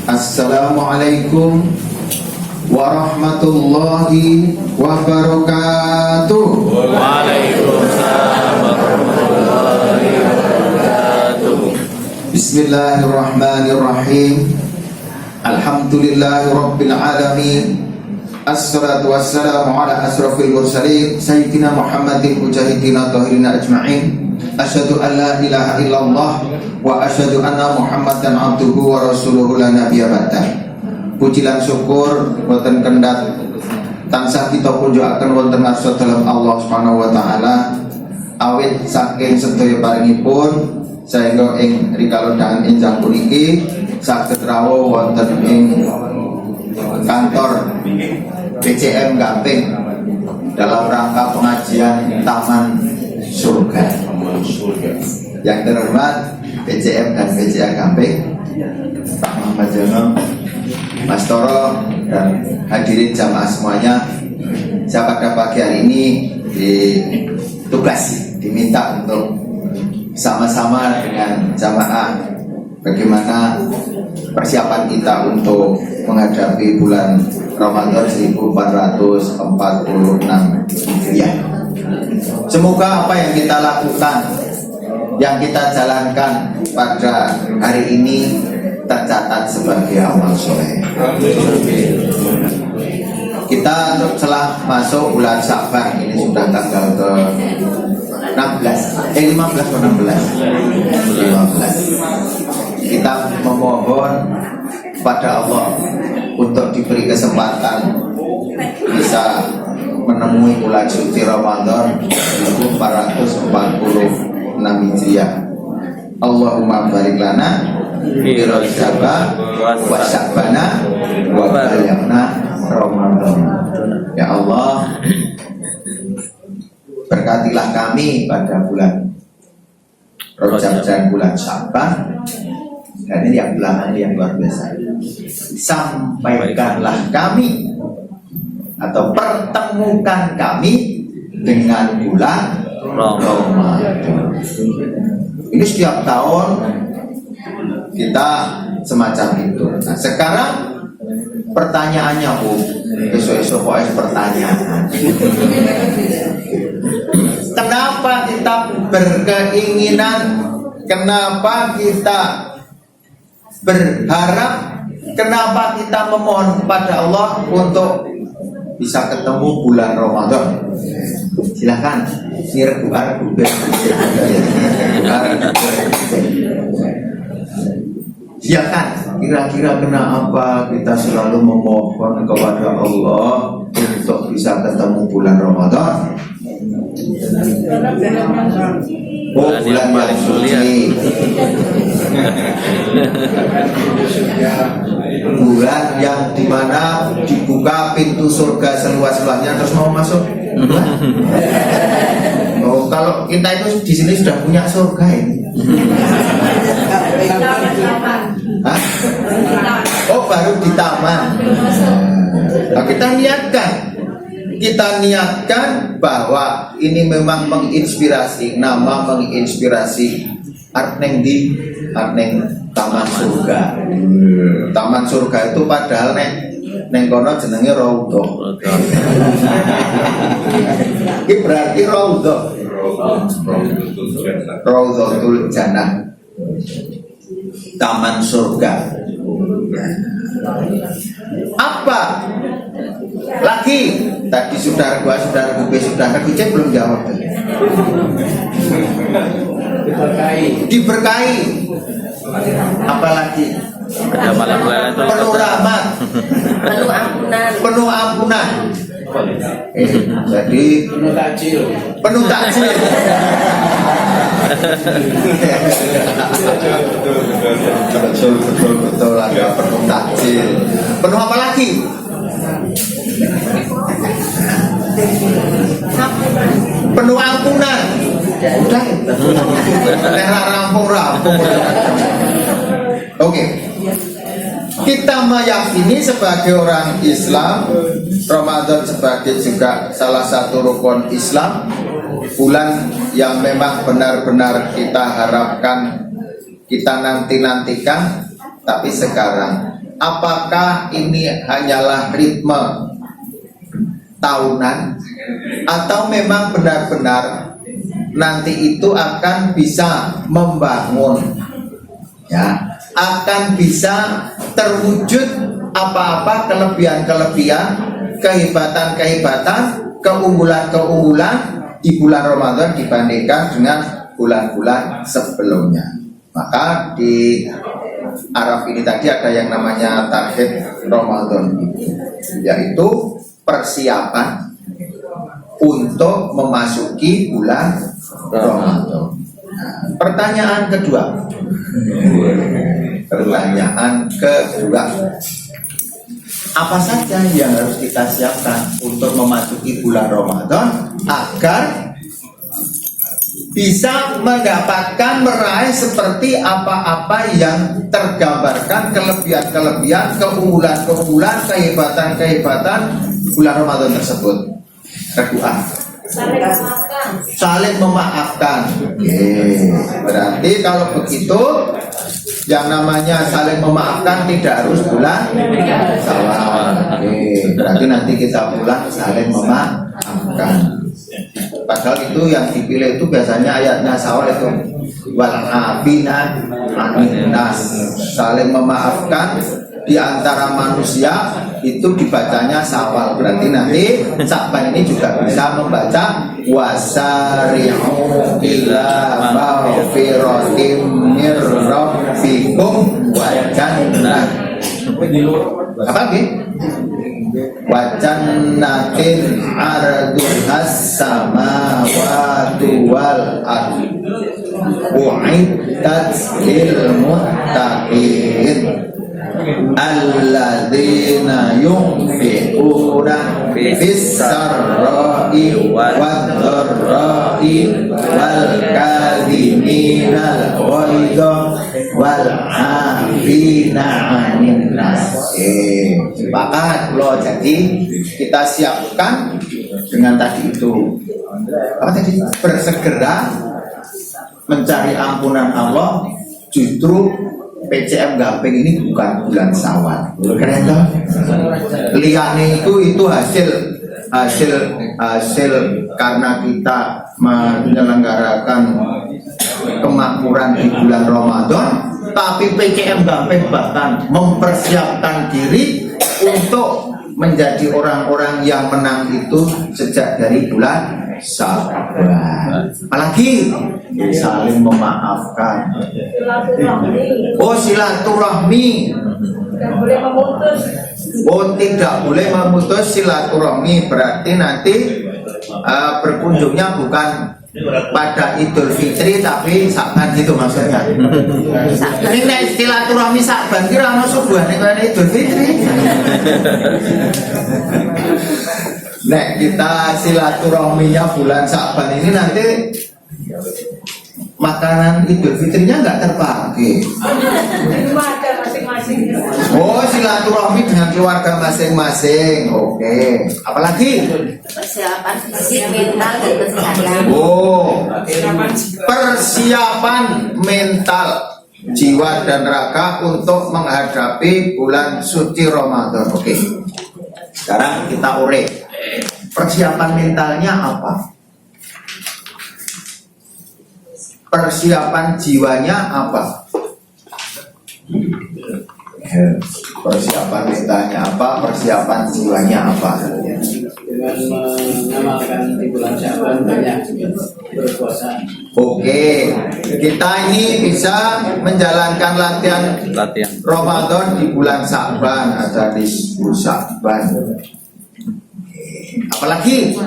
Assalamualaikum warahmatullahi wabarakatuh. Waalaikumsalam warahmatullahi wabarakatuh. Bismillahirrahmanirrahim. Alhamdulillahi rabbil alamin. Assalatu wassalamu ala asrafil mursalin Sayyidina Muhammadin mujahidina tahirina ajma'in. Asyhadu an la ilaha illallah wa asyhadu anna Muhammadan abduhu wa rasuluhu la nabiyya ba'dah. Puji lan syukur wonten kendhat tansah kita kunjukaken wonten ngarsa dalam Allah Subhanahu wa taala awit saking sedaya paringipun sehingga ing rikalodaan enjang puniki saged rawuh wonten ing kantor PCM Gamping dalam rangka pengajian Taman Surga. Yang terhormat PCM dan PCA Gamping, Pak Muhammad Jono, Mas Toro, dan hadirin jamaah semuanya. Saya pada pagi hari ini diminta untuk sama-sama dengan jamaah bagaimana persiapan kita untuk menghadapi bulan Ramadan 1446 Hijriah. Semoga apa yang kita lakukan, yang kita jalankan pada hari ini tercatat sebagai amal soleh. Kita telah masuk bulan Sya'ban, ini sudah tanggal ke 15 atau 16. Kita memohon pada Allah untuk diberi kesempatan bisa menemui bulan suci Ramadan 1446 Hijriah. Allahumma barik lana fi Rajaba wa Sya'bana wa balighna Ramadan. Ya Allah, berkatilah kami pada bulan Rajab dan bulan Sya'ban. Dan ini yang belakangan yang luar biasa. Sampaikanlah kami atau pertemukan kami dengan bulan Ramadan. Ini setiap tahun kita semacam itu. Nah sekarang pertanyaannya besok-besok pertanyaan. Kenapa kita berkeinginan? Kenapa kita berharap? Kenapa kita memohon kepada Allah untuk bisa ketemu bulan Ramadan? Silakan. Silakan. Kira-kira kenapa kita selalu memohon kepada Allah untuk bisa ketemu bulan Ramadan? Oh, bulan yang suci. Bulan yang dimana dibuka pintu surga seluas-luasnya terus mau masuk. Oh, kalau kita itu di sini sudah punya surga ini. Hah? Oh, baru di taman. Nah, kita niatkan bahwa ini memang menginspirasi, nama menginspirasi arteng di arteng Taman Surga. Taman Surga itu padahal neng kono jenenge Raudhah. Ini berarti Raudhah. Raudhatul Jannah. Taman Surga. Apa lagi? Tadi saudara gue belum jawab. Diberkahi. Apalagi? Penuh rahmat. Penuh ampunan. Jadi penuh takjil. Betul ada penuh takjil. Penuh apa lagi? Penuh ampunan. Udah. Rampung. Oke. Kita meyakini sebagai orang Islam, Ramadan sebagai juga salah satu rukun Islam, bulan yang memang benar-benar kita harapkan, kita nanti-nantikan. Tapi sekarang apakah ini hanyalah ritme tahunan atau memang benar-benar nanti itu akan bisa membangun, ya, akan bisa terwujud apa-apa kelebihan-kelebihan, kehebatan-kehebatan, keunggulan-keunggulan di bulan Ramadan dibandingkan dengan bulan-bulan sebelumnya. Maka di Arab ini tadi ada yang namanya tarhib Ramadan, yaitu persiapan untuk memasuki bulan Ramadan. Nah, pertanyaan kedua, apa saja yang harus kita siapkan untuk memasuki bulan Ramadan agar bisa mendapatkan, meraih seperti apa-apa yang tergambarkan, kelebihan-kelebihan, keunggulan-keunggulan, kehebatan-kehebatan bulan Ramadan tersebut. Kedua, saling memaafkan. Berarti kalau begitu yang namanya saling memaafkan tidak harus bulan Syawal. Berarti nanti kita pulang saling memaafkan. Padahal itu yang dipilih itu biasanya ayatnya Syawal itu wal afina anin nas, saling memaafkan di antara manusia itu dibacanya Syawal. Berarti nanti Sya'ban ini juga bisa membaca wasari'u ila maghfiratin mir rabbikum wa jannah. Apa lagi? Wa jannatin arduhas samawati wal ardi u'iddat lil muttaqin alladzina yunfiquna fis sarra'i wad dharra'i wal kadhiminal ghaidha wal 'afina 'anil nas. Sepakat loh. Jadi kita siapkan dengan tadi itu apa tadi, bersegera mencari ampunan Allah. Justru PCM Gamping ini bukan bulan Syawal, keren toh? Liane itu hasil karena kita menyelenggarakan kemakmuran di bulan Ramadan, tapi PCM Gamping bahkan mempersiapkan diri untuk menjadi orang-orang yang menang itu sejak dari bulan Syawal. Apalagi saling memaafkan. Oh, silaturahmi. Oh, tidak boleh memutus silaturahmi. Berarti nanti berkunjungnya bukan pada Idul Fitri tapi Sya'ban gitu maksudnya. Ini nek silaturahmi Sya'ban kira ana subuhane kaya Idul Fitri. Nek kita silaturahminya bulan Sya'ban ini nanti makanan Idul Fitrinya nggak terpakai. Oh, silaturahmi dengan keluarga masing-masing. Oke. Apalagi? Persiapan fisik, mental, dan kesehatan. Oh, persiapan mental, jiwa dan raga untuk menghadapi bulan suci Ramadan. Oke. Sekarang kita urek. Persiapan mentalnya apa? Persiapan jiwanya apa? Persiapan mentalnya apa? Persiapan jiwanya apa? Dengan mengamalkan di bulan Sya'ban banyak berpuasa. Oke, kita ini bisa menjalankan latihan Ramadan di bulan Sya'ban, ada di Sya'ban. Apalagi?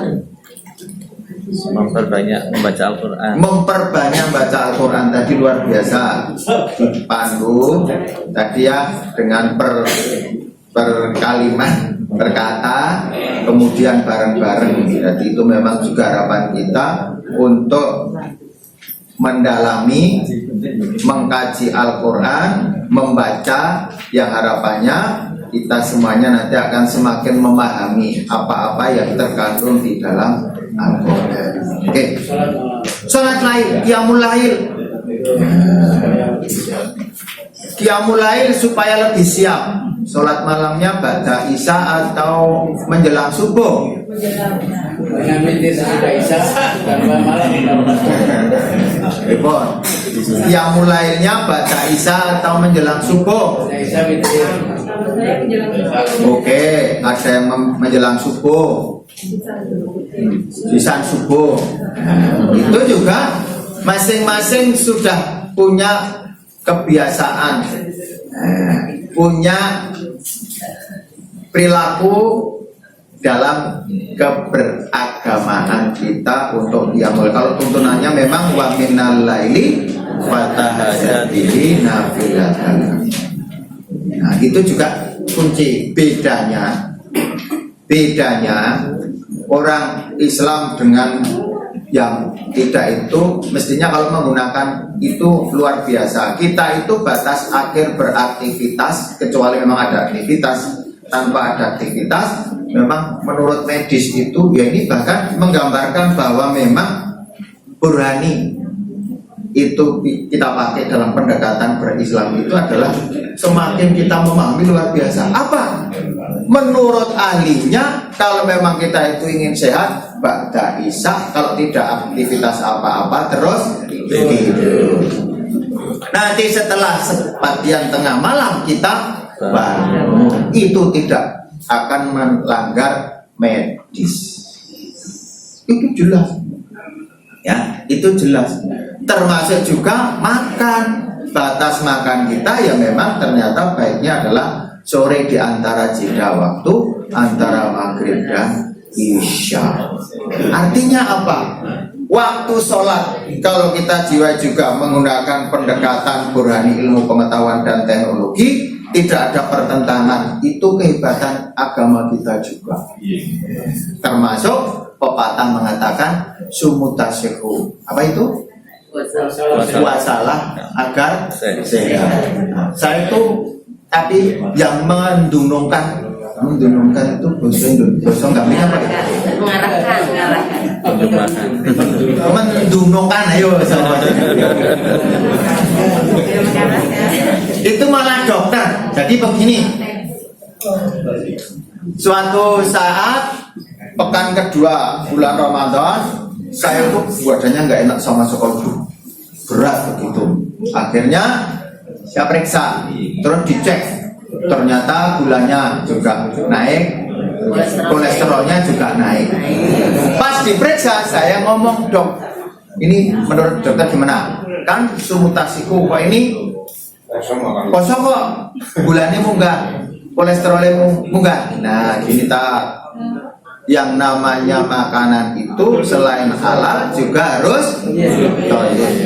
Memperbanyak membaca Al-Quran. Memperbanyak baca Al-Quran tadi luar biasa. Dipandu tadi ya dengan per kalimat, berkata, kemudian bareng-bareng. Jadi itu memang juga harapan kita untuk mendalami, mengkaji Al-Quran, membaca, yang harapannya kita semuanya nanti akan semakin memahami apa-apa yang terkandung di dalam Al-Quran. Oke. Salat lail, qiyamul lail. Qiyamul lail supaya lebih siap. sholat malamnya ba'da isya atau menjelang subuh? Dengan witir sudah isya tanpa malam. Repot. Yang mulainya ba'da isya atau menjelang subuh? Isya witir. Oke, ada yang menjelang subuh, sisan subuh. Itu juga masing-masing sudah punya kebiasaan, punya perilaku dalam keberagamaan kita untuk qiyamul. Kalau tuntunannya memang wa minal laili fatahajjat bihi nafilatan. Nah, itu juga kunci. Bedanya orang Islam dengan yang tidak itu, mestinya kalau menggunakan itu luar biasa. Kita itu batas akhir beraktivitas, kecuali memang ada aktivitas. Tanpa ada aktivitas, memang menurut medis itu, ya ini bahkan menggambarkan bahwa memang burhani itu kita pakai dalam pendekatan berislam itu adalah semakin kita memahami luar biasa. Apa? Menurut ahlinya, kalau memang kita itu ingin sehat, ba'da isya, kalau tidak aktivitas apa-apa terus tidur. Nanti setelah sebagian tengah malam kita bangun, itu tidak akan melanggar medis. Itu jelas. Ya, itu jelas. Termasuk juga makan. Batas makan kita ya memang ternyata baiknya adalah sore di antara jeda waktu antara maghrib dan isya. Artinya apa? Waktu sholat, kalau kita jiwa juga menggunakan pendekatan burhani ilmu pengetahuan dan teknologi, tidak ada pertentangan. Itu kehebatan agama kita juga. Termasuk pepatah mengatakan sumutasehu. Apa itu? Puasalah agar sehat. Nah, saya itu tapi yang mendunungkan itu bahasa nggak apa ya? Mendunungkan, ayo sama. Itu malah dokter. Jadi begini, suatu saat pekan kedua bulan Ramadan, saya tuh badannya nggak enak sama sekali, berat begitu. Akhirnya saya periksa, terus dicek, ternyata gulanya juga naik, kolesterolnya juga naik. Pas diperiksa saya ngomong, dok, ini menurut dokter gimana? Kan sumutasiku, kok ini kosong kok, gulanya munggah, kolesterolnya munggah. Nah gini tak, yang namanya makanan itu selain halal juga harus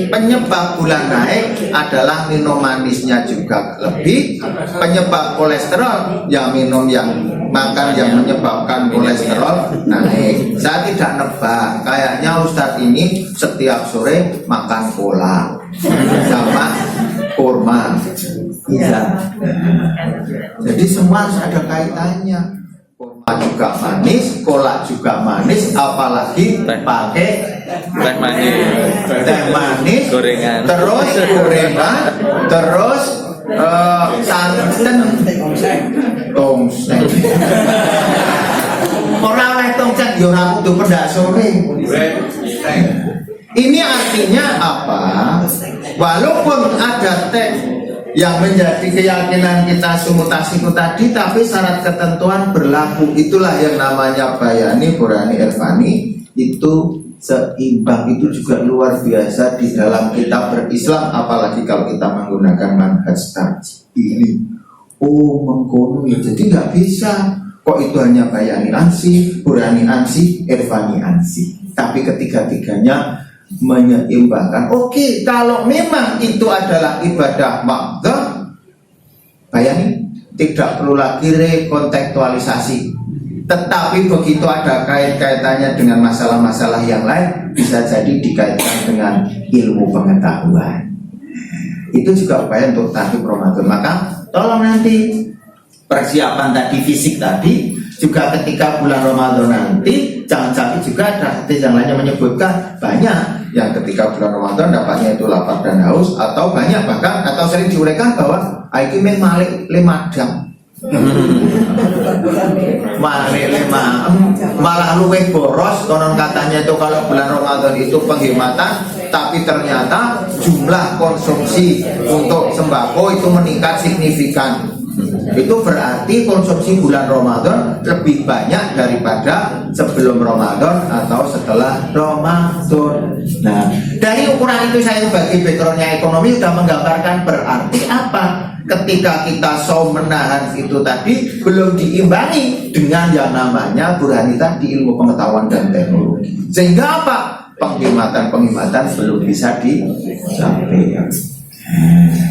penyebab gula naik adalah minum manisnya juga lebih. Penyebab kolesterol yang minum yang makan yang menyebabkan kolesterol naik. Saya tidak nebak, kayaknya Ustadz ini setiap sore makan kola sama kurma. Iya. Jadi semua harus ada kaitannya. Kurma juga manis, kolak juga manis, apalagi pakai Teh manis, gorengan, terus santan, tongseng. Orang oleh tongseng, ya orang kudu pendak sore. Ini artinya apa? Walaupun ada teh yang menjadi keyakinan kita sumutasiku tadi, tapi syarat ketentuan berlaku. Itulah yang namanya bayani, burhani, irfani. Itu seimbang, itu juga luar biasa di dalam kita berislam. Apalagi kalau kita menggunakan manhaj ini. Oh mengkono ya, jadi nggak bisa. Kok itu hanya bayani ansi, burhani ansi, irfani ansi. Tapi ketiga-tiganya menyeimbangkan. Oke, kalau memang itu adalah ibadah makdzah, bayangin, tidak perlu lagi rekontekstualisasi. Tetapi begitu ada kait-kaitannya dengan masalah-masalah yang lain, bisa jadi dikaitkan dengan ilmu pengetahuan. Itu juga upaya untuk tahqiq Ramadan. Maka tolong nanti persiapan tadi, fisik tadi, juga ketika bulan Ramadan nanti, jangan sampai juga ada hadis yang lainnya menyebutkan banyak yang ketika bulan Ramadan dapatnya itu lapar dan haus, atau banyak bahkan atau sering diuraikan bahwa aikimen malik 5 jam. Malah luwih boros konon katanya itu kalau bulan Ramadan itu penghematan, tapi ternyata jumlah konsumsi untuk sembako itu meningkat signifikan. Itu berarti konsumsi bulan Ramadan lebih banyak daripada sebelum Ramadan atau setelah Ramadan. Nah, dari ukuran itu saya bagi backgroundnya ekonomi sudah menggambarkan berarti apa? Ketika kita saum menahan itu tadi belum diimbangi dengan yang namanya burhani tadi, ilmu pengetahuan dan teknologi. Sehingga apa? Penghematan belum bisa dicapai.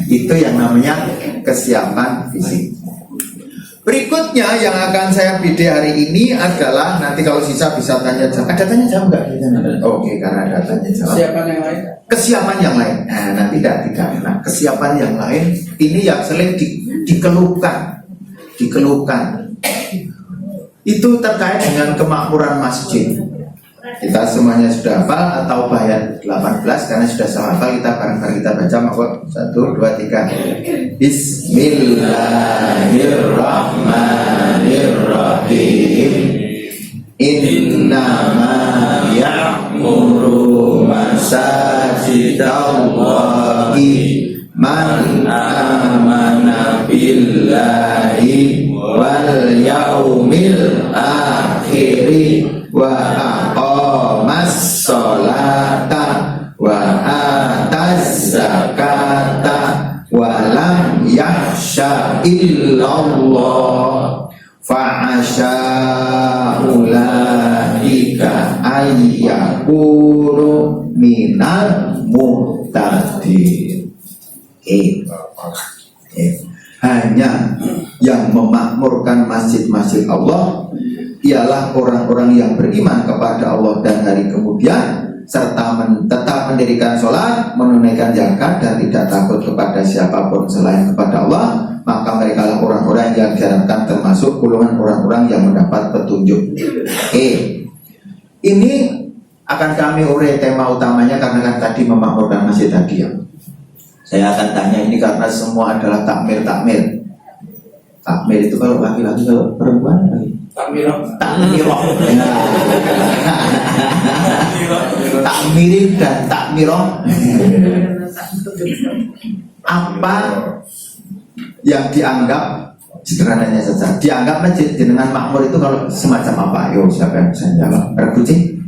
Itu yang namanya kesiapan fisik. Berikutnya yang akan saya bidik hari ini adalah, nanti kalau sisa bisa tanya jawab. Ada tanya jawab nggak? Oke, karena ada tanya jawab. Kesiapan yang lain. Kesiapan yang lain. Nah, nanti tidak. Nah, kesiapan yang lain ini yang sering dikeluhkan. Itu terkait dengan kemakmuran masjid. Kita semuanya sudah hafal atau bayar 18 karena sudah sama hafal, kita bareng-bareng kita baca. Maka 1, 2, 3. Bismillahirrahmanirrahim. Innama ya'muru masajidallahi man amana billahi wal yaumil akhiri wa aqamas sholata wa ataz zakata wa lam yakhsha illallah fa'asha ulaika ayyakunu minal muhtadin. Hanya yang memakmurkan masjid-masjid Allah ialah orang-orang yang beriman kepada Allah dan hari kemudian, serta tetap mendirikan sholat, menunaikan zakat, dan tidak takut kepada siapapun selain kepada Allah. Maka mereka lah orang-orang yang diharapkan termasuk golongan orang-orang yang mendapat petunjuk. Ini akan kami uraikan tema utamanya karena kan tadi memakmurkan masjid tadi ya. Saya akan tanya ini karena semua adalah takmir. Takmir itu kalau laki-laki, kalau perempuan takmiroh. Takmirin dan takmiroh. Apa yang dianggap, sederhananya saja, dianggap masjid dengan makmur itu kalau semacam apa? Yo, siapa yang bisa jawab? Reguci?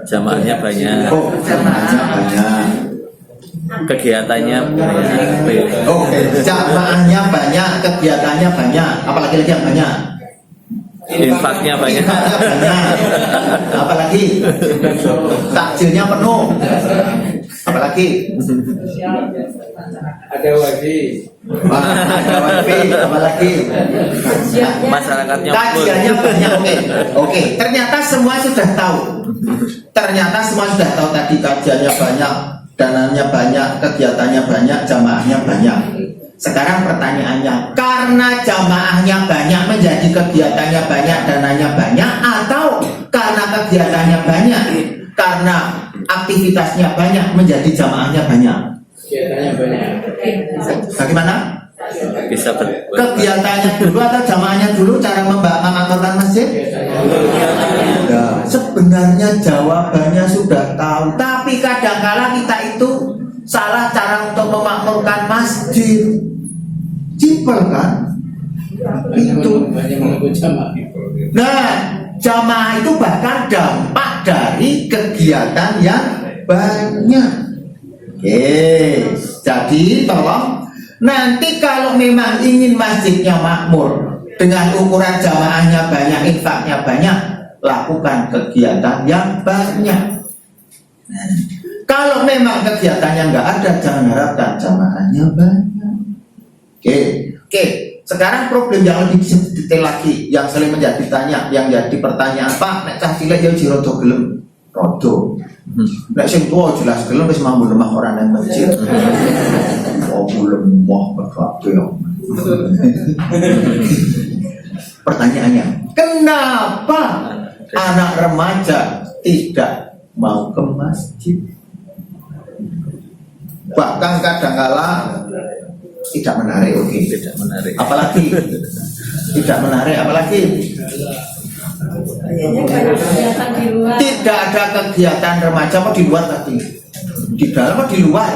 Jamaahnya banyak. Oh, jamaahnya banyak. Kegiatannya banyak. Oke, jamaahnya banyak, kegiatannya banyak. Apalagi lagi yang banyak? Infaknya banyak. Apalagi? Takjilnya penuh. Apalagi? Ada wajib. Ada wifi. Apalagi? Masyarakatnya Kajiannya banyak. Oke. Ternyata semua sudah tahu. Tadi kajiannya banyak, dananya banyak, kegiatannya banyak, jamaahnya banyak. Sekarang pertanyaannya, karena jamaahnya banyak menjadi kegiatannya banyak, dananya banyak, atau karena kegiatannya banyak, karena aktivitasnya banyak menjadi jamaahnya banyak? Kegiatannya banyak. Bagaimana? bisa Kegiatannya dulu atau jamaahnya dulu cara memakmurkan masjid? Nah, sebenarnya jawabannya sudah tahu, tapi kadang-kala kita itu salah cara untuk memakmurkan masjid. Simpel kan? Itu. Nah, jamaah itu bahkan dampak dari kegiatan yang banyak. Jadi tolong nanti kalau memang ingin masjidnya makmur dengan ukuran jamaahnya banyak, infaknya banyak, lakukan kegiatan yang banyak. Kalau memang kegiatannya nggak ada, jangan harapkan jamaahnya banyak. Oke. Sekarang problem yang lebih detail lagi, yang sering menjadi tanya, yang jadi pertanyaan, Pak, nek cah cilik yo jirodo gelem rodo. Nek sing tua jelas gelem wis mampu lemah orang yang masjid. Oh, lemah berkabeh. Pertanyaannya, kenapa anak remaja tidak mau ke masjid? Bahkan kadang-kala Tidak menarik, oke. Tidak menarik. Apalagi tidak menarik, apalagi tidak ada kegiatan remaja mau di luar tadi, di dalam atau di luar?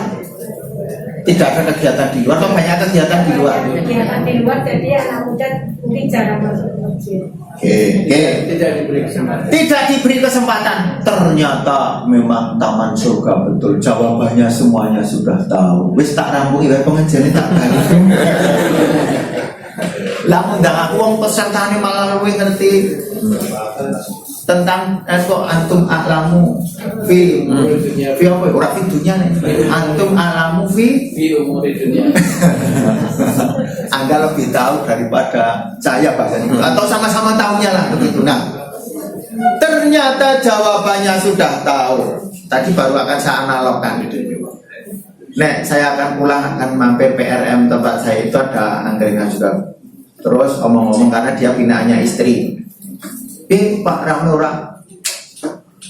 Tidak ada kegiatan di luar, atau banyak kegiatan di luar? Kegiatan di luar, jadi anak muda mungkin jarang masuk ke masjid. Oke. Tidak diberi kesempatan. Tidak diberi kesempatan. Ternyata memang taman surga betul. Jawabannya semuanya sudah tahu. Wis tak rampung ibarat pengajian tak balik. Lamun ndang aku wong pesertane malah luwih ngerti tentang kok antum alamu fi apa ora fi dunia nih. Antum alamu fi Umur dunia. Anda lebih tahu daripada saya bahasanya atau sama-sama tahunya lah begitu. Nah, ternyata jawabannya sudah tahu. Tadi baru akan saya analogkan. Nek saya akan pulang akan mampir PRM tempat saya itu ada angkringan juga. Terus omong-omong karena dia binaannya istri. Pak rame ora.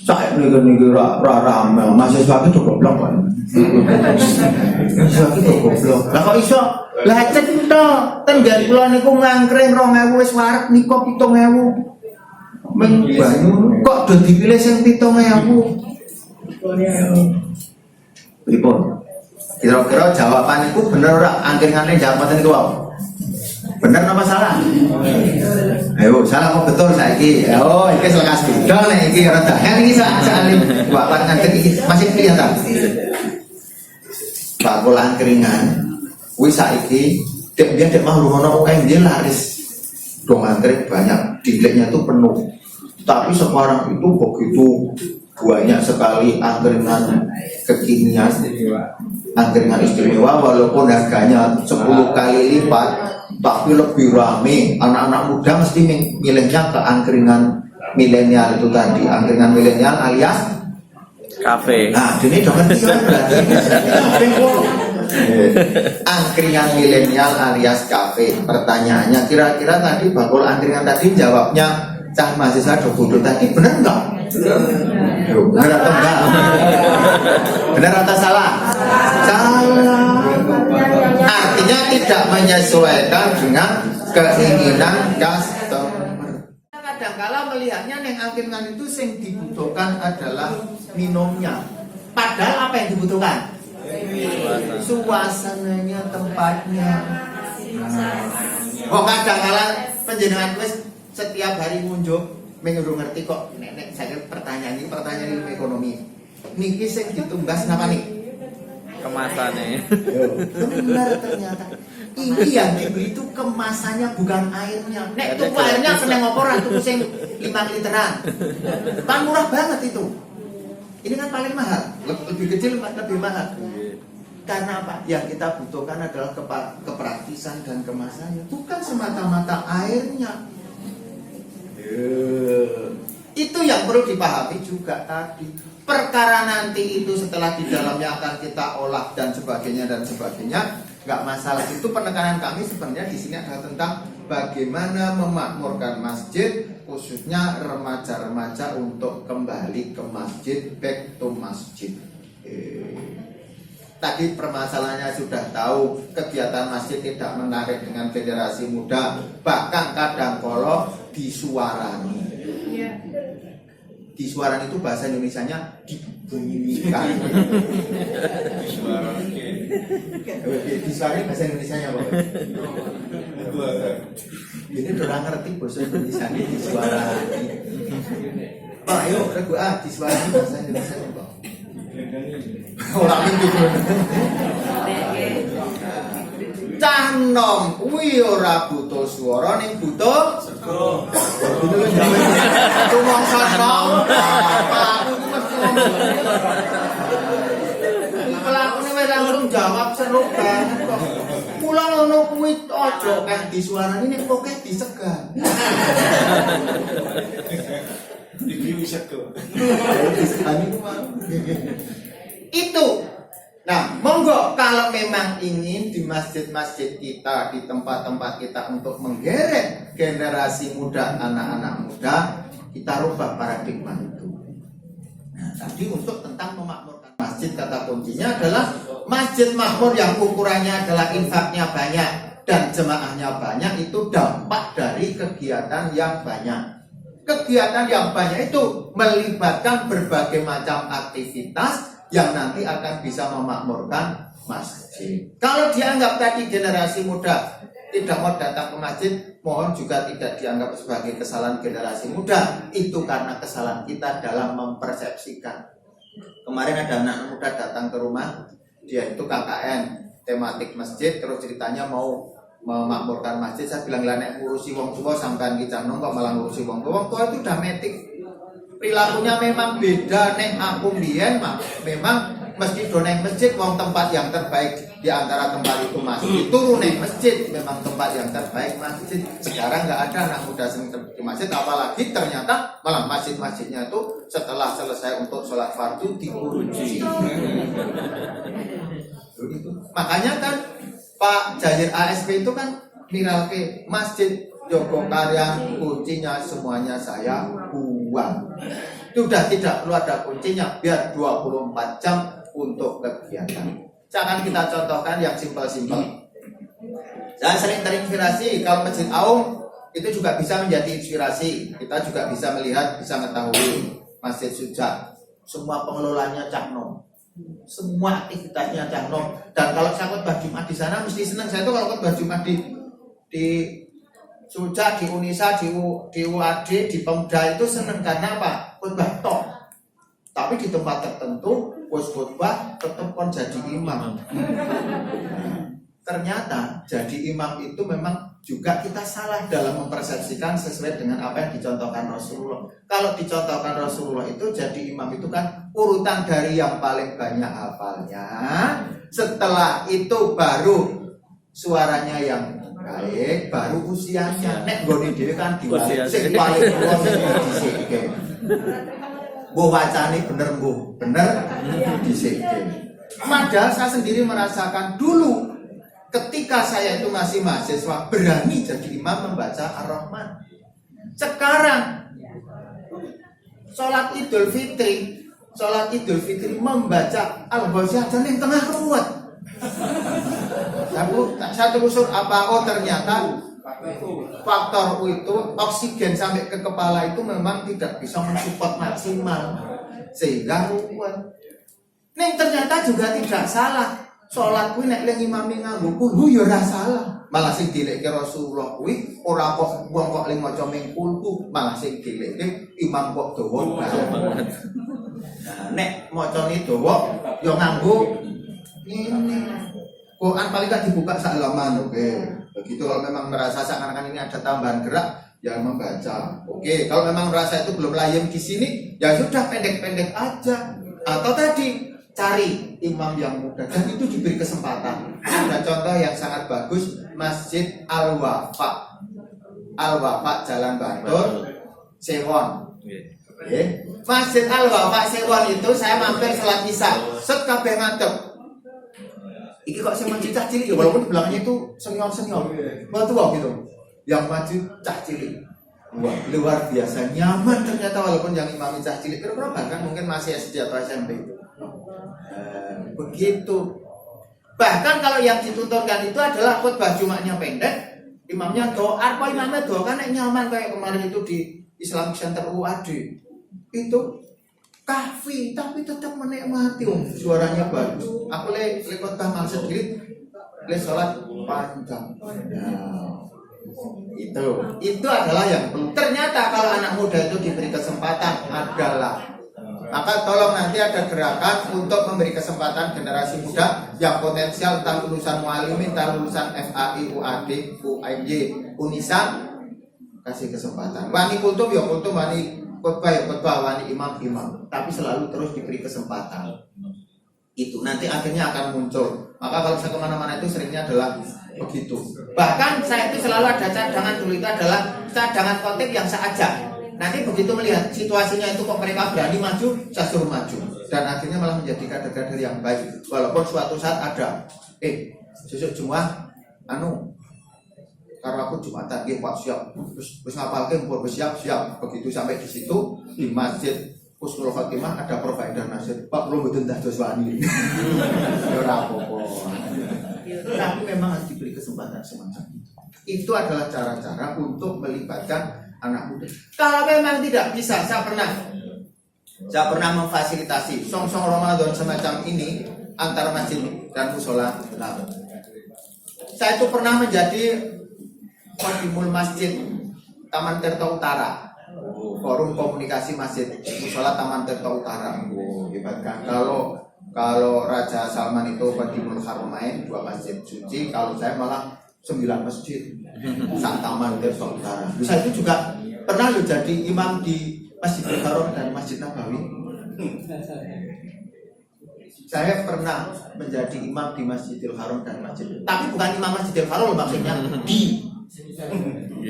Saya nih rame mahasiswa itu goblok kan. Mahasiswa itu goblok. Lah kok iso? Lah cetha tenggal kula niku ngangkring 2000 wis wareg nika 7000. Men banyu kok do dipilih sing 7000. Pripun? Kira-kira jawaban iku bener ora angkringane jawaban niku wae. Bener apa salah? Ayo, salah apa betul saiki? Oh, iki selekas beda nek iki ora dahan iki sakjane bapak ngantek iki masih kelihatan. Bakul angkringan wis saiki dia mau ngono kae dia laris. Dong angkring banyak, dileknya tuh penuh. Tapi sekarang itu begitu banyak sekali angkringan kekinian, angkringan istimewa walaupun harganya 10 kali lipat. Tapi lebih rame, anak-anak muda mesti milihnya ke angkringan milenial itu tadi, angkringan milenial alias Kafe. nah ini dong berarti angkringan milenial alias kafe. Pertanyaannya kira-kira tadi bakul angkringan tadi jawabnya cah mahasiswa bodoh tadi benar enggak? Benar atau enggak? Benar atau salah? Salah. Artinya tidak menyesuaikan dengan keinginan customer. Kadang-kala melihatnya yang angkringan itu yang dibutuhkan adalah minumnya. Padahal apa yang dibutuhkan? Suasananya, tempatnya. Kok kadang-kala penjenengan wis setiap hari ngunjuk mengurung ngerti kok nenek saya pertanyaan ilmu ekonomi. Niki sing ditumbas napa nih? Kemasannya. Benar ternyata. Ini yang dibeli itu kemasannya bukan airnya. Nek tuku airnya kena ngoporan tuku sing 5 literan. Kan murah banget itu. Ini kan paling mahal. Lebih kecil lebih mahal. Karena apa? Yang kita butuhkan adalah kepraktisan dan kemasannya, bukan semata-mata airnya. Itu yang perlu dipahami juga tadi. Perkara nanti itu setelah di dalamnya akan kita olah dan sebagainya, nggak masalah. Itu penekanan kami sebenarnya di sini adalah tentang bagaimana memakmurkan masjid, khususnya remaja-remaja untuk kembali ke masjid, back to masjid. Tadi permasalahannya sudah tahu, kegiatan masjid tidak menarik dengan generasi muda, bahkan kadang-kala disuarani. Disuarani itu bahasa Indonesianya dibunyikan. Disuarani bahasa Indonesianya apa? Ini udah ngerti bahasa Indonesia ini disuarani. Pak, ayo regu disuarani bahasa Indonesia apa? Orang itu cah nom kuwi ora butuh swara ning butuh sego. Butuh jaman mongso nom. Aku iki mesti ngomong. Pelakune wis langsung jawab seru banget kok. Kula ngono kuwi aja keh disuarani ning kok disegan. Dibeli sego. Disegani ku mau. Itu. Nah, monggo kalau memang ingin di masjid-masjid kita, di tempat-tempat kita untuk menggerek generasi muda, anak-anak muda, kita rubah paradigma itu. Nah, tadi untuk tentang memakmurkan masjid, kata kuncinya adalah masjid makmur yang ukurannya adalah infaknya banyak dan jemaahnya banyak, itu dampak dari kegiatan yang banyak. Kegiatan yang banyak itu melibatkan berbagai macam aktivitas yang nanti akan bisa memakmurkan masjid. Kalau dianggap tadi generasi muda tidak mau datang ke masjid, mohon juga tidak dianggap sebagai kesalahan generasi muda. Itu karena kesalahan kita dalam mempersepsikan. Kemarin ada anak muda datang ke rumah, dia itu KKN tematik masjid, terus ceritanya mau memakmurkan masjid. Saya bilang, lah nek ngurusi wong tua sampean ki canom kok malah ngurusi wong tua. Wong tua itu udah metik. Perilakunya memang beda. Nek aku mbiyen memang meski do neng masjid, wong tempat yang terbaik di antara tempat itu masjid. Turun neng masjid, memang tempat yang terbaik masjid. Sekarang nggak ada anak muda sering di masjid, apalagi ternyata malah masjid-masjidnya itu setelah selesai untuk sholat fardu dikunci. Makanya kan Pak Jazir ASP itu kan viral ke masjid Joko Karya, kuncinya semuanya saya buang. Sudah tidak perlu ada kuncinya, biar 24 jam untuk kegiatan. Jangan kita contohkan yang simpel-simpel. Saya sering terinspirasi kalau Masjid Aum itu juga bisa menjadi inspirasi. Kita juga bisa melihat, bisa mengetahui Masjid Suja. Semua pengelolanya caknom, semua aktivitasnya caknom. Dan kalau saya khotbah Jumat di sana mesti senang. Saya tuh kalau khotbah Jumat di Suja, di Unisa, di UAD, di Pemuda itu senang karena apa? Khotbah tok. Tapi di tempat tertentu bos khotbah tetap kon jadi imam. Ternyata jadi imam itu memang juga kita salah dalam mempersepsikan sesuai dengan apa yang dicontohkan Rasulullah. Kalau dicontohkan Rasulullah itu jadi imam itu kan urutan dari yang paling banyak hafalnya. Setelah itu baru suaranya yang baik, baru usianya. Nek gone dhewe kan diwali sing paling tua disike. Mbok wacane bener mbok, bener disike. Padahal saya sendiri merasakan dulu ketika saya itu masih mahasiswa berani jadi imam membaca Ar-Rahman. Sekarang sholat Idul Fitri membaca Al-Ghasyiyah dan yang tengah ruwet. Saya telusur apa? Oh ternyata faktor itu oksigen sampai ke kepala itu memang tidak bisa mensupport maksimal sehingga ruwet. Nih ternyata juga tidak salah. Sholat kuwi nek ling imame nganggo kulhu ya ora salah. Malah sing dilekke Rasulullah kuwi ora kok wong kok ling maca mengkulhu, malah sing dilekke imam kok dawa banget. Nah, nek macane dawa ya nganggo ini. Quran paling gak dibuka sak halaman, oke. Begitu kalau memang merasa seakan-akan ini ada tambahan gerak, ya membaca. Oke, kalau memang merasa itu belum layem di sini, ya sudah pendek-pendek aja. Atau tadi cari imam yang muda dan itu diberi kesempatan. Ada contoh yang sangat bagus, Masjid Al-Wafa Jalan Bantul Sewon. Masjid Al-Wafa Sewon itu saya mampir sholat isya, set kabeh ngadep. Iki kok sing maju cah cilik ya, walaupun di belakangnya itu senior-senior tua gitu, yang maju cah cilik. Wah, luar biasa nyaman ternyata, walaupun yang imam cah cilik kira-kira bahkan mungkin masih SD atau SMP itu. Begitu. Bahkan kalau yang dituntunkan itu adalah khotbah Jumatnya pendek, imamnya doa, apa imamnya doa kan nyaman kayak kemarin itu di Islamic Center UAD. Itu kahfi tapi tetap menikmati, suaranya bagus. Aku le khotbah maksud diri le salat panjang. Itu adalah yang perlu. Ternyata kalau anak muda itu diberi kesempatan adalah, maka tolong nanti ada gerakan untuk memberi kesempatan generasi muda yang potensial, entah lulusan mualimin, entah lulusan FAI, UAD, UIJ, Unisa, kasih kesempatan. Wani kultum ya kultum, wani khotbah ya khotbah, wani imam imam, tapi selalu terus diberi kesempatan. Itu nanti akhirnya akan muncul. Maka kalau saya kemana-mana itu seringnya adalah begitu. Bahkan saya itu selalu ada cadangan, dulu itu adalah cadangan khotib yang saya ajak. Nanti begitu melihat situasinya itu kok mereka berani maju, saya suruh maju. Dan akhirnya malah menjadi kader-kader yang baik. Walaupun suatu saat ada, besok Jumat, karena aku Jumatan, Pak siap. Terus ngapalkan, siap. Begitu sampai di situ di Masjid Husnul Khotimah ada provider nasib. Pak belum betul dah dos wani. Ya ora apa. kesempatan semacam itu. Itu adalah cara-cara untuk melibatkan anak muda. Kalau memang tidak bisa, saya pernah memfasilitasi song-song Ramadan semacam ini antara masjid dan musola. Nah, saya itu pernah menjadi Kodimul Masjid Taman Tirto Utara, forum komunikasi masjid musola Taman Tirto Utara. Hebat kan? Kalau Raja Salman itu Kodimul Haramain, 2 masjid suci, kalau saya malah 9 masjid saat Taman Tirto Utara. Saya itu juga pernah jadi imam di Masjidil Haram dan Masjid Nabawi. Saya pernah menjadi imam di Masjidil Haram dan Masjid, tapi bukan imam Masjidil Haram maksudnya di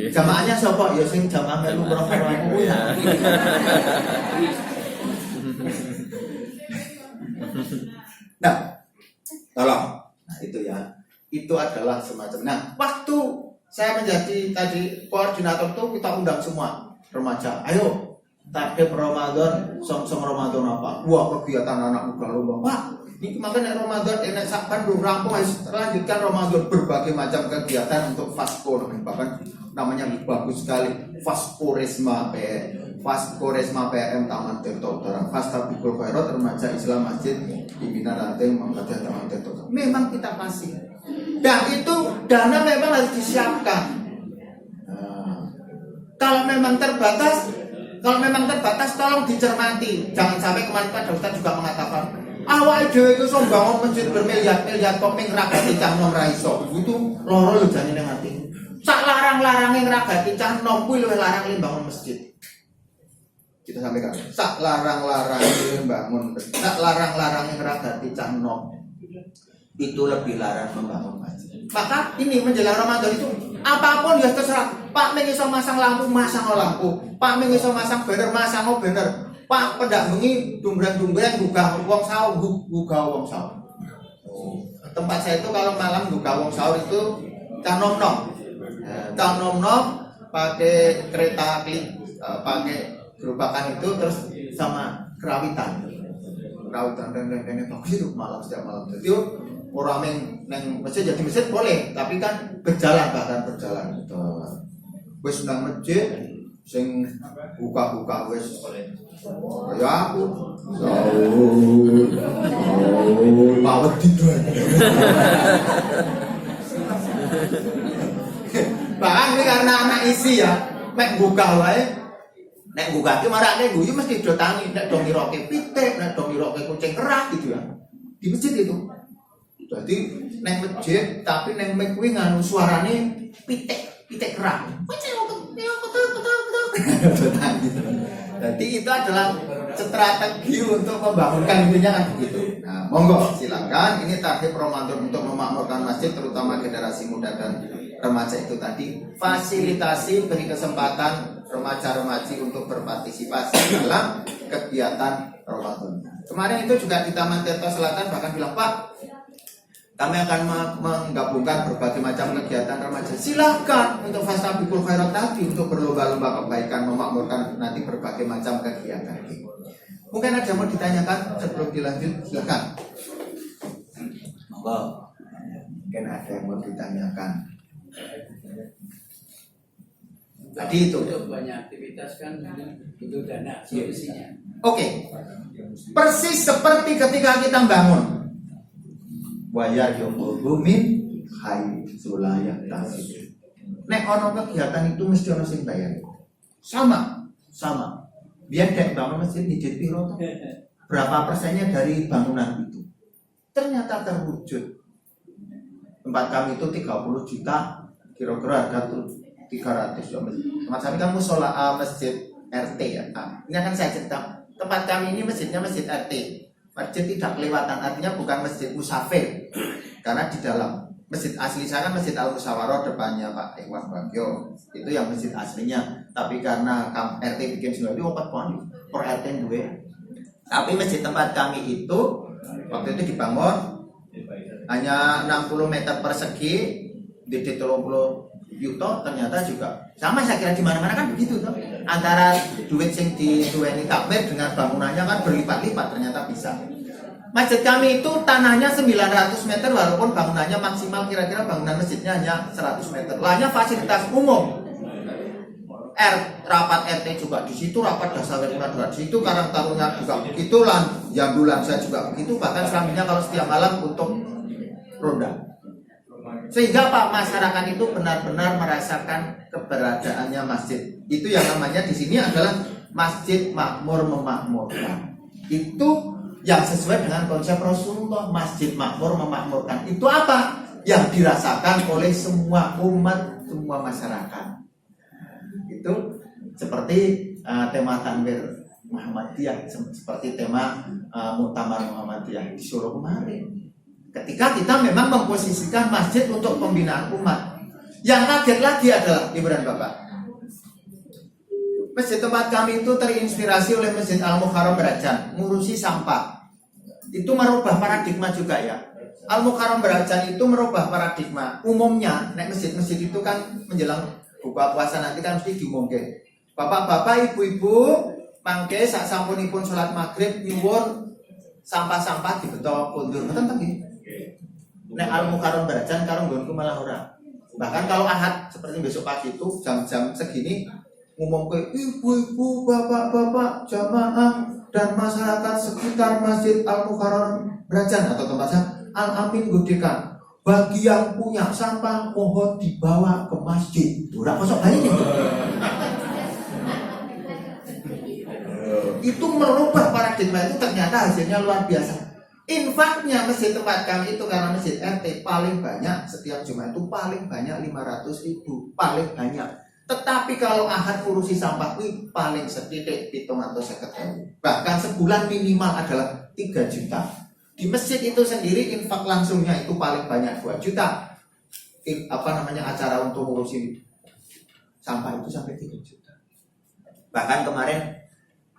jamaahnya siapa? Ya sing jamaah melu karo aku ya. Nah, tolong. Nah, itu ya. Itu adalah semacam. Nah, waktu saya menjadi tadi koordinator tuh kita undang semua remaja. Ayo, target Ramadan, song-song Ramadan apa? Wah, kegiatan anak muda lomba. Pak, ini makanya Ramadan enak Saban belum rampung, harus lanjutkan Ramadan, berbagai macam kegiatan untuk Fasko, bahkan namanya bagus sekali, Faskoresma PM Taman Tirto Utara, Fastabikul Khairat Remaja Islam Masjid Pimpinan Ranting Muhammadiyah Taman Tirto Utara. Memang kita kasih, dan itu dana memang harus disiapkan. Kalau memang terbatas, tolong dicermati. Jangan sampai kemarin Pak Ustaz juga mengatakan, awal ide itu bangun masjid bermiliar-miliar kok ming ragati cah nom ra iso. Itu loro lho jane nang ati. Sak larang-larange ngragati cah nom kuwi luwih larang bangun masjid. Kita sampaikan, sak larang-larange bangun masjid. Sak larang-larange ngragati cah nom itu lebih larang membangun masjid. Maka ini menjelang Ramadan itu apapun ya terserah. Pak Ming iso masang lampu, masang lampu. Pak Ming iso masang banner, masang banner. Pak pendak bengi dumbrang-dumbrang gugah wong sahur, gugah wong sahur. Tempat saya itu kalau malam gugah wong sahur itu cah nom-nom. Cah nom-nom pakai kereta pakai gerobakan itu terus sama kerawitan dan bagus itu malam setiap malam. Jadi orang yang masjid jadi masjid boleh, tapi kan bahkan berjalan gitu. Wes nang masjid sing buka-buka wes ya aku sahur bawet tidur. Bahkan ini karena anak isi ya, mek buka wae. Nek buka ki marake guyu mesti do tangi, nek do ngiroke pitik, nek do ngiroke kucing kerah gitu ya. Di masjid itu. Jadi neng masjid tapi neng mic kuwi nganu suarane pitik kerah. Jadi itu adalah strategi untuk membangunkan dunia kan begitu. Nah, monggo silakan. Ini target Ramadan untuk memakmurkan masjid terutama generasi muda dan remaja itu tadi. Fasilitasi, beri kesempatan remaja-remaji untuk berpartisipasi dalam kegiatan Ramadan. Kemarin itu juga di Taman Tirto Selatan bahkan bilang, Pak, kami akan menggabungkan berbagai macam kegiatan remaja. Silakan untuk Fastabikul Khairat tadi untuk berlomba-lomba kebaikan, memakmurkan nanti berbagai macam kegiatan. Mungkin ada yang mau ditanyakan sebelum dilanjut, silakan. Monggo. Mungkin ada yang mau ditanyakan. Tadi itu banyak aktivitas kan itu dana solusinya. Oke. Persis seperti ketika kita bangun. Wayar yomumin hai sulayah tasib. Nek ono kegiatan itu mesti ono sing bayar. Sama. Biar dek bangun masjid di piro toh? Berapa persennya dari bangunan itu? Ternyata terwujud. Tempat kami itu 30 juta, kira-kira harga tuh 300 ya. Tempat kami kan musola masjid RT ya. Nah, ini akan saya cerita. Tempat kami ini masjidnya masjid RT. Masjid tidak kelewatan, artinya bukan masjid musafir. Karena di dalam masjid asli saya kan masjid Al-Musyawarah depannya Pak Iwan Bagio. Itu yang masjid aslinya. Tapi karena RT bikin sendiri opat pohon per RT 2. Tapi masjid tempat kami itu waktu itu dibangun hanya 60 meter persegi, di 30 yuto, ternyata juga sama. Saya kira di mana-mana kan begitu tuh. Antara duit sing diduweni takmir dengan bangunannya kan berlipat-lipat, ternyata bisa. Masjid kami itu tanahnya 900 meter walaupun bangunannya maksimal kira-kira bangunan masjidnya hanya 100 meter. Lainnya fasilitas umum. Rapat RT juga di situ, rapat Dasawarna juga di situ, Karang Taruna juga begitu, Jambulansa juga begitu, bahkan selaminya kalau setiap malam untuk ronda. Sehingga Pak masyarakat itu benar-benar merasakan keberadaannya masjid. Itu yang namanya di sini adalah masjid makmur memakmurkan. Itu yang sesuai dengan konsep Rasulullah, masjid makmur memakmurkan. Itu apa? Yang dirasakan oleh semua umat, semua masyarakat. Itu seperti tema Tanwir Muhammadiyah, seperti tema Muktamar Muhammadiyah di Solo kemarin. Ketika kita memang memposisikan masjid untuk pembinaan umat. Yang kaget lagi adalah Ibu dan Bapak, masjid tempat kami itu terinspirasi oleh Masjid Al-Mukarram Berajan, ngurusi sampah. Itu merubah paradigma juga ya. Al-Mukarram Berajan itu merubah paradigma. Umumnya naik masjid-masjid itu kan menjelang buka puasa nanti kan mesti diumumkan. Bapak-bapak, ibu-ibu, mangke sak sampunipun sholat maghrib nyuwun sampah-sampah dibeto kondur. Betul tak nggih? Nek Al-Mukarram Berajan karo nggonku malah ora. Bahkan kalau Ahad seperti besok pagi itu jam-jam segini ngomong ke ibu-ibu, bapak-bapak, jamaah dan masyarakat sekitar Masjid Al-Mukarram Berajan atau tempatnya Al-Amin Godekan. Bagi yang punya sampah mohon dibawa ke masjid. Ora kosok bae ini. Itu merubah paradigma itu, ternyata hasilnya luar biasa. Infaknya masjid tempat kami itu karena masjid RT paling banyak setiap Jumat itu paling banyak 500.000 paling banyak. Tetapi kalau Ahad ngurusi sampah itu paling sedikit 750.000. Bahkan sebulan minimal adalah 3 juta. Di masjid itu sendiri infak langsungnya itu paling banyak 2 juta. Acara untuk ngurusin sampah itu sampai 3 juta. Bahkan kemarin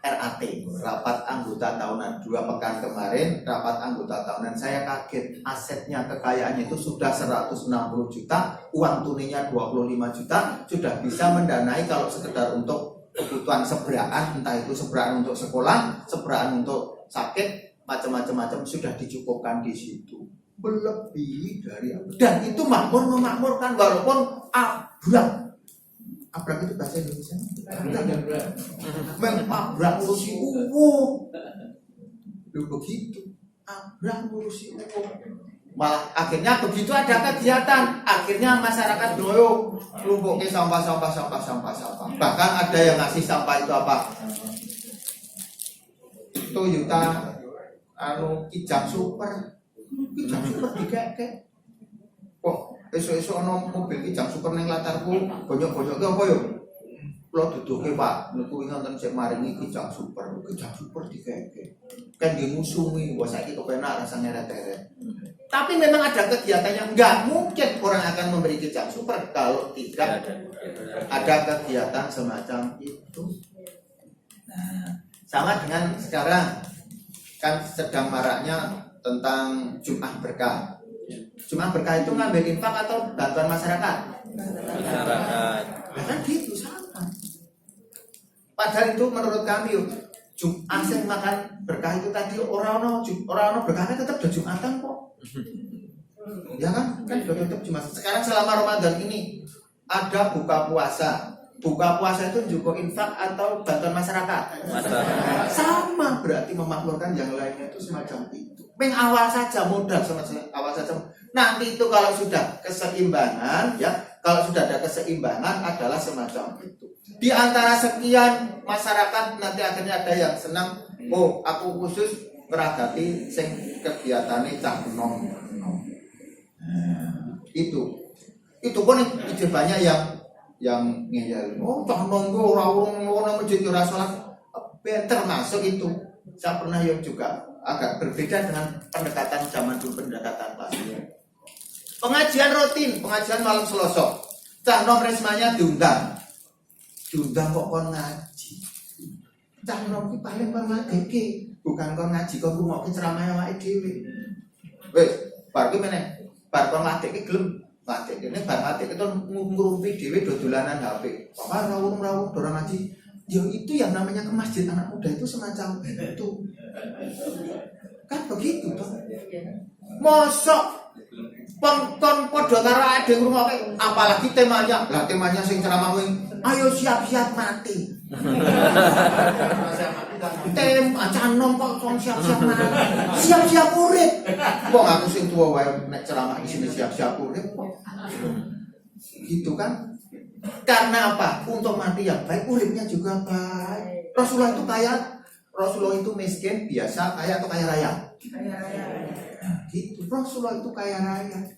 RAT, rapat anggota tahunan 2 pekan kemarin, rapat anggota tahunan, saya kaget asetnya, kekayaannya itu sudah 160 juta, uang tunainya 25 juta, sudah bisa mendanai kalau sekedar untuk kebutuhan seberaan, entah itu seberaan untuk sekolah, seberaan untuk sakit, macam-macam sudah dicukupkan di situ. Lebih dari dan itu makmur memakmurkan walaupun abrak. Abrak itu bahasa Indonesia. Abrak ngurusi uwu. Begitu. Abrak ngurusi uwu. Malah akhirnya begitu ada kegiatan, akhirnya masyarakat doyok lumpuhnya sampah. Bahkan ada yang ngasih sampah itu apa? Toyota Kijang Super dikek. Kok esuk-esuk ana mobil Kijang Super ning latarku, bonyok-bonyoke apa yo? Kula duduke Pak, niku wonten sik maringi Kijang Super dikek. Kan dimusuhi, wah saiki kepenak rasane reret-reret. Tapi memang ada kegiatan yang enggak mungkin orang akan memberi Kijang Super kalau tidak ada kegiatan semacam itu. Nah, sama dengan sekarang kan sedang maraknya tentang Jum'ah Berkah. Jum'ah Berkah itu ngambil infak atau bantuan masyarakat? Masyarakat. Kan gitu sama. Padahal itu menurut kami Jum'ah yang makan berkah itu tadi orang berkahnya tetap ada Jumatan kok. Ya kan sudah tetap Jumat. Sekarang selama Ramadan ini ada buka puasa. Buka puasa itu juga infak atau bantuan masyarakat? Masyarakat. Sama, berarti memakmurkan yang lainnya itu semacam itu. Awal saja modal awal saja. Nanti itu kalau sudah keseimbangan ya, kalau sudah ada keseimbangan adalah semacam itu. Di antara sekian masyarakat nanti akhirnya ada yang senang, oh aku khusus ngeragati sing kegiatane cah enom. Itu pun ide banyak yang ngeyel. Oh, cah nonggo ora masjid ora salat. Termasuk itu. Saya pernah juga agak berbeda dengan pendekatan zaman dulu, pendekatan pasien. Pengajian rutin, pengajian malam Selasa. Cah nom resmanya diundang kok kon ngaji. Cah nom ki paling permadeke, bukan kon ngaji kon rungokke ceramah awake dhewe. Wis, bar ki meneh. Bar kon ngadeke gelem Matik ini bar matik itu ngurumpi dewi dolanan HP. Apa rawung dorong ngaji. Ya itu yang namanya ke masjid anak muda itu semacam itu. Kan begitu toh. Mosok pengkon padha karo ade ngrungokke apalagi temanya. Lah temanya sing ceramah ayo siap-siap mati. Canom kok siap-siap mati. Siap-siap urip. Wong aku sing tuwa wae nek ceramah isine siap-siap urip kok. Gitu kan? Karena apa? Untuk mati yang baik, uripnya juga baik. Rasulullah itu kaya, Rasulullah itu miskin, biasa, kaya atau kaya raya? Kaya raya. Gitu. Rasulullah itu kaya raya.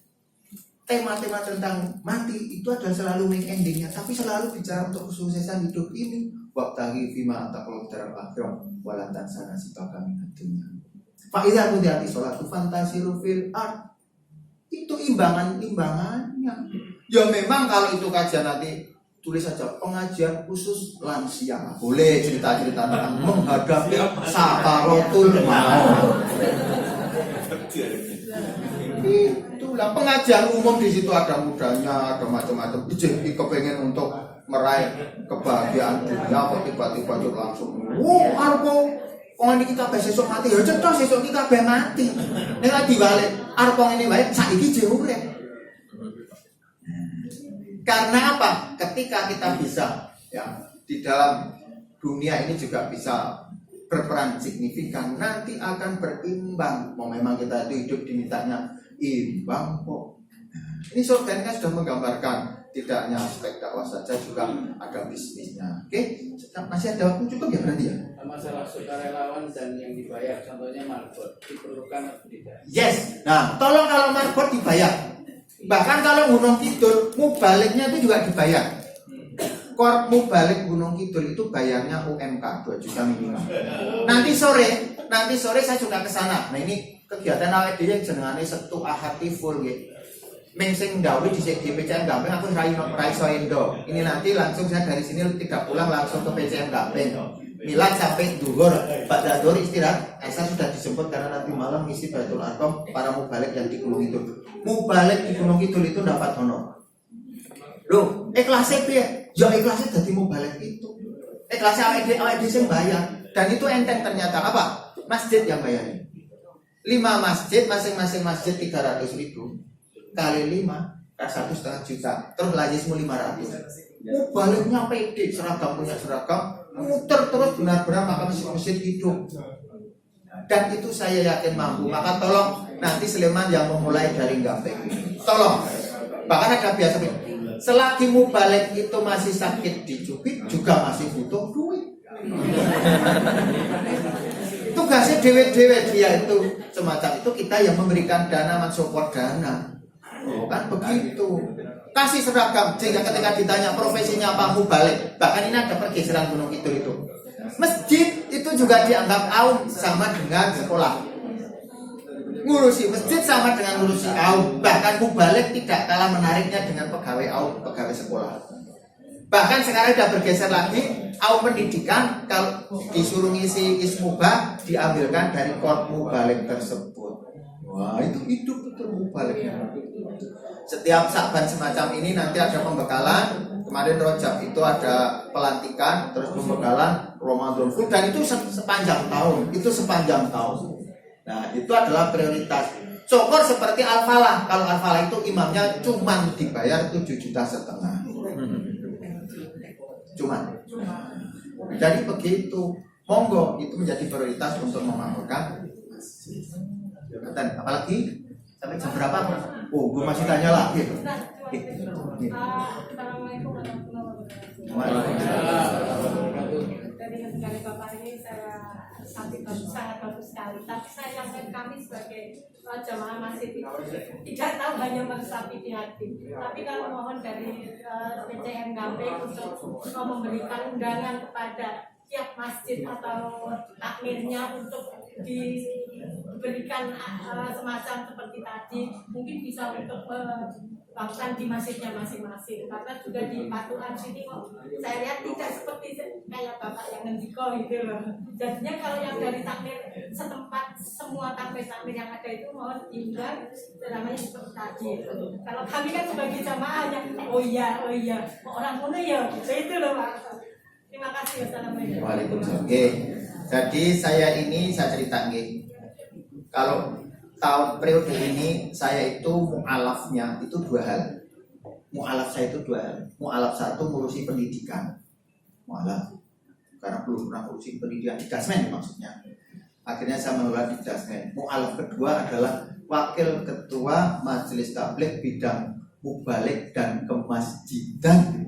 Tema-tema tentang mati itu adalah selalu make endingnya, tapi selalu bicara untuk kesuksesan hidup ini. Wabtaghi fima ataqal daral akhirah wala tansa nasibaka minad dunya. Fa idza qudiyati sholatu fantasiru fil ard. Itu imbangannya. Ya memang kalau itu kajian nanti tulis saja pengajian khusus lansia. Boleh cerita-cerita tentang menghadapi sakaratul maut. Itulah pengajian umum, di situ ada mudanya, ada macam-macam. Jadi kepengen untuk meraih kebahagiaan dunia, kok tiba-tiba itu langsung. Ini kita besok mati, ya cetok besok kita mati. Nek lagi balik, arep ini baik, saiki jauh urip. Karena apa? Ketika kita bisa ya di dalam dunia ini juga bisa berperan signifikan, nanti akan berimbang. Mau memang kita itu hidup dimintanya imbang kok. Ini surga ini kan sudah menggambarkan tidak hanya aspek dakwah saja, juga ada bisnisnya. Oke, masih ada waktu cukup ya berarti ya? Masalah sukarelawan dan yang dibayar, contohnya marbot, diperlukan atau tidak? Yes. Nah, tolong kalau marbot dibayar. Bahkan kalau Gunung Kidul, mubaliknya itu juga dibayar. Korp mubalik Gunung Kidul itu bayarnya UMK 2 juta minimal. Nanti sore saya juga ke sana. Nah ini kegiatan awet dhewe jenengane Setu Ahati full nggih. Ming sing gawe di PCM Gamping aku rai soendo. Ini nanti langsung saya dari sini tidak pulang langsung ke PCM Gamping. Milad sampai duhur, pada duhur istirahat. Saya sudah dijemput karena nanti malam ngisi Baitul Arqam para mubalik yang di Gunung Kidul. Mubalik di Gunung Kidul itu dapat honor. Loh, ikhlasnya piye? Ya ikhlasnya dadi mubalik itu. Ikhlasnya awake sing bayar. Dan itu enteng ternyata apa? Masjid yang bayarin. 5 masjid, masing-masing masjid 300.000 kali 5 1,5 juta. Terus lajismu 500. Mubaliknya pede, seragam punya seragam, muter terus benar-benar maka masjid hidup. Dan itu saya yakin mampu. Maka tolong nanti Sleman yang memulai dari Gamping, tolong. Bahkan ada biasa selagi mubalik itu masih sakit dicubit juga masih butuh duit. Tugasnya dewe-dewe dia itu semacam itu, kita yang memberikan dana, mensupport dana. Oh, kan begitu. Kasih seragam sehingga ketika ditanya profesinya apa mubalik. Bahkan ini ada pergeseran Gunung Kidul itu. Masjid itu juga dianggap aum sama dengan sekolah. Ngurusi masjid sama dengan ngurusi aum. Bahkan mubalik tidak kalah menariknya dengan pegawai aum, pegawai sekolah. Bahkan sekarang sudah bergeser lagi, aum pendidikan kalau disuruh ngisi ismubah diambilkan dari korp mubalik tersebut. Wah, itu hidup betul mubaliknya. Setiap Sa'ban semacam ini nanti ada pembekalan. Kemarin Rojab itu ada pelantikan, terus pembekalan Ramadan full, dan itu sepanjang tahun. Itu sepanjang tahun. Nah, itu adalah prioritas. Syukur seperti Al-Falah. Kalau Al-Falah itu imamnya cuma dibayar 7,5 juta. Cuman. Jadi begitu. Monggo itu menjadi prioritas untuk memakmurkan masjid. Dan apalagi sampai jam berapa? Oh, gue masih tanya lagi. Assalamualaikum warahmatullahi wabarakatuh. Dari Bapak ini saya sangat bagus sekali. Tapi saya yakin kami sebagai jamaah masjid itu tidak tahu hanya meresapi di hati. Tapi kalau mohon dari PCM Gamping untuk memberikan undangan kepada tiap masjid atau takmirnya untuk diberikan semacam seperti tadi, mungkin bisa untuk bahkan di masjidnya masing-masing, karena juga di Patuhan sini saya lihat tidak seperti kayak Bapak yang ngendiko gitu loh. Jadinya kalau yang dari takmir setempat, semua takmir yang ada itu mohon diundang namanya seperti tadi. Kalau kami kan sebagai jamaahnya, oh iya orang mana ya itu loh Pak. Terima kasih. Assalamualaikum. Waalaikumsalam. Jadi saya cerita nggih. Kalau tahun periode ini saya itu mu'alafnya itu 2 hal. Mu'alaf saya itu 2 hal. Mu'alaf 1 ngurusi pendidikan. Mu'alaf karena belum pernah ngurusi pendidikan di Dasmen maksudnya. Akhirnya saya mengelola di Dasmen. Mu'alaf kedua adalah wakil ketua majelis tabligh bidang mubalik dan kemasjidan,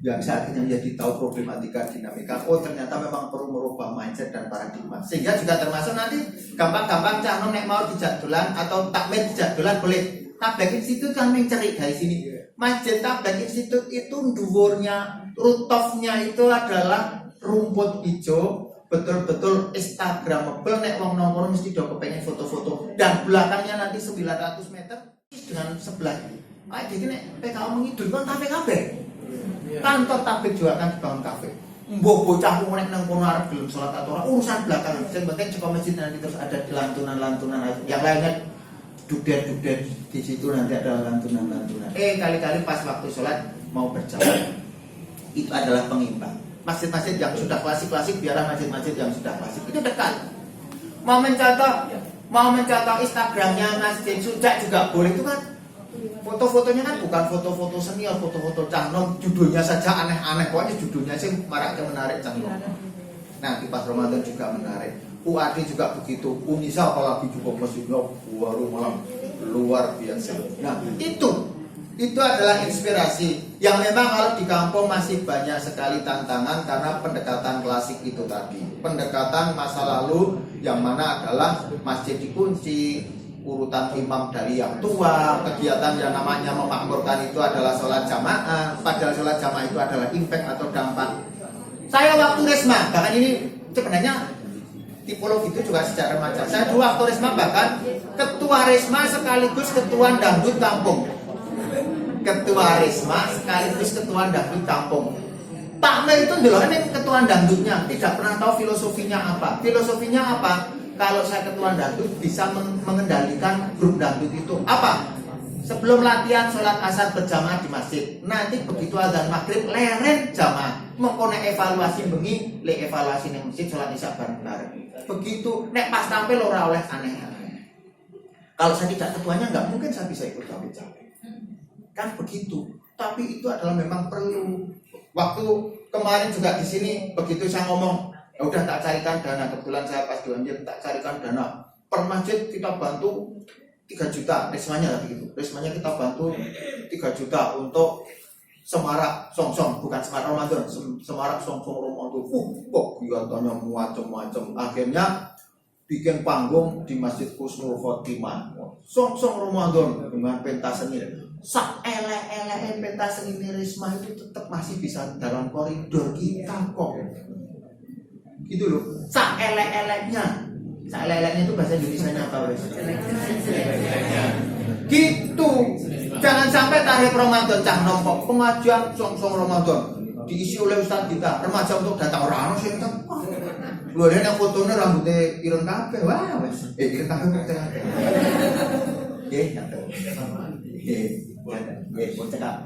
yang saya akhirnya menjadi tahu problematika dinamika. Oh ternyata memang perlu merubah mindset dan paradigma. Sehingga juga termasuk nanti gampang-gampang cah nek mau dijak dolan atau takmir dijak dolan boleh. Tabligh Institute kan mencari dari sini. Masjid Tabligh Institute itu dhuwurnya, rooftopnya itu adalah rumput hijau, betul-betul instagramable. Nek wong nomor mesti do kepengen foto-foto. Dan belakangnya nanti 900 meter dengan sebelah. Jadi nek PKO mengidul kan kafe kabeh. Kantor tabligh juga akan dibangun kafe. Mbok bocah nek nang kono arep gelem salat atau ora urusan belakangan. Sing penting cek masjid nanti terus ada lantunan-lantunan yang lainnya duden-duden di situ nanti ada lantunan-lantunan. Kali-kali pas waktu sholat mau berjalan itu adalah pengimbang. Masjid-masjid yang sudah klasik-klasik biarlah masjid-masjid yang sudah klasik itu dekat. Mau mencontoh Instagramnya Masjid Sujak juga boleh itu kan. Foto-fotonya kan bukan foto-foto senior, foto-foto cangnom, judulnya saja aneh-aneh, pokoknya judulnya sih maraknya menarik cangnom. Nah di pas Ramadan juga menarik. UAD juga begitu, Unisa apalagi juga masjidnya baru malam luar biasa. Nah itu adalah inspirasi yang memang kalau di kampung masih banyak sekali tantangan karena pendekatan klasik itu tadi, pendekatan masa lalu yang mana adalah masjid dikunci, urutan imam dari yang tua, kegiatan yang namanya memakmurkan itu adalah sholat jamaah, padahal sholat jamaah itu adalah impact atau dampak. Saya waktu resma, bahkan ini sebenarnya tipologi itu juga secara remaja. Saya dulu waktu resma bahkan ketua resma sekaligus ketua dangdut kampung. Ketua resma sekaligus ketua dangdut kampung. Pak Mel itu dulu ini ketua dangdutnya, tidak pernah tahu filosofinya apa. Filosofinya apa? Kalau saya ketua dangdut bisa mengendalikan grup dangdut itu apa? Sebelum latihan sholat asar berjamaah di masjid, nanti begitu azan maghrib leren jamaah, mengkone evaluasi bengi, le evaluasi ning masjid sholat isya bareng-bareng. Begitu nek pas tampil ora oleh aneh-aneh. Kalau saya tidak ketuanya nggak mungkin saya bisa ikut cawe-cawe. Kan begitu. Tapi itu adalah memang perlu. Waktu kemarin juga di sini begitu saya ngomong, ya udah tak carikan dana, kebetulan saya pas diambil tak carikan dana per masjid kita bantu 3 juta resmanya begitu. Resmanya kita bantu 3 juta untuk semarak songsong, bukan semarak Ramadan, semarak songsong Ramadan. Kok kelihatannya macam-macam. Akhirnya bikin panggung di Masjid Husnul Khotimah. Songsong Ramadan dengan pentas seni. Sak elek-elek pentas seni Risma itu tetap masih bisa dalam koridor kita kok. Gitu loh. Sak elek-eleknya. Sak elek-eleknya itu bahasa Indonesianya apa, Wes? Gitu. Jangan sampai tarik Ramadan cah nompok pengajian songsong Ramadan diisi oleh Ustaz kita remaja untuk datang orang sih kan. Lho ada yang fotonya rambutnya ireng kabeh. Wah, wes. Ireng kabeh kok kabeh. Nggih, nggih. Nggih, bocah.